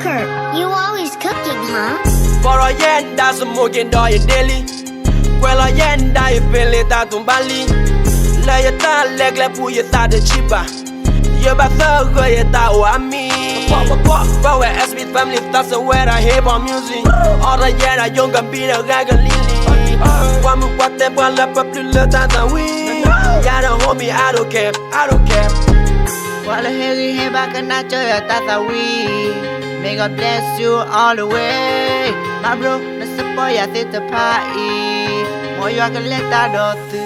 Joker, you always cooking, huh? For a yen, that's a smoking door in daily. Well, a yen, die feel it out on Bali. Lay a tan leg like who you thought the cheaper. You're about to go, you thought I mean. But we're as with family, that's where I hear about music. All the yen, I young and be a gag and lily. One move, what they want, up to the time we. Yeah, don't hold me, I don't care, I don't care. While the hell you hear back and not your tata we. May God bless you all the way. My bro, let's support you at the party. More you are gonna let that door through.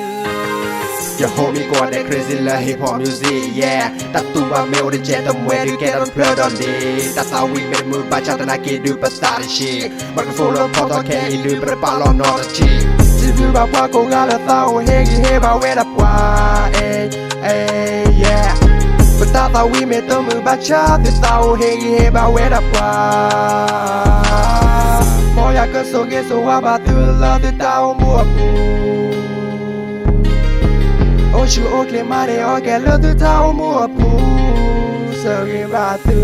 Your homie got that crazy love hip hop music, yeah. That's the one me or the jet and where you get unplugged on this. That's how we made move by chat and I can do but start shit. Microphone on pot on can you do but a ball on all the cheek. If you got what go got a thought, hey, you hear about where the why, hey, yeah. But that's how we made the move by chat, this how hey, you hear about where the why. More ya can so get so about to love the town more. Oh, you okay, money, okay, love the town more. So give out to.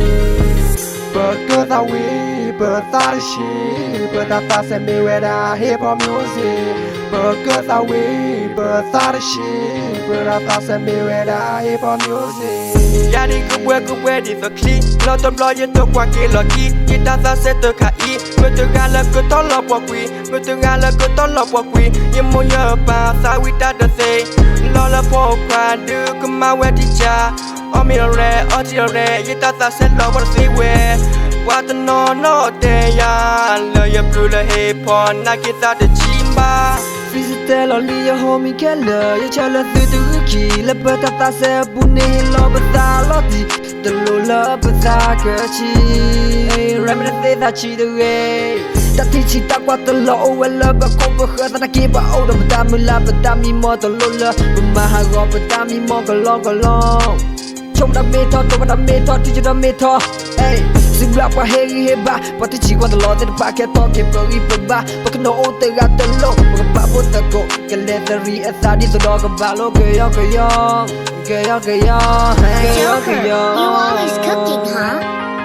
But good that we, but that shit. But that's a me where I hip hop music. But good that we, but that shit. But that's a me where I hip hop music. Yari kubwe di fakli. Lot of lawyer to kwaki lucky. Kita set the kai. Betugala good all up what we. Betugala good all up what we. Yemoya pa sa we that the say. Lola po kwa do kuma we teacher. Omire, otire, yita set love what say where. What no day ya. Love your blue hip on. Nakita the chimba. Freestyle only your homie killer. You tell us to do key. Let but I say, Bunny, love, but I love the Lola, but I catchy. Reminisce that she the way. That teaching that what the law will love, but cover her that I keep out of Damila, but Dami more the Lola, but my hang up, but Dami more long. Show the method, to what I method, teach you the method. Hey. Sing black wa hey ba but the chick on the lot in the back at talk it very ba but no te got the low but put the go get leathery as that is a dog about okay Joker, you always cooking, huh?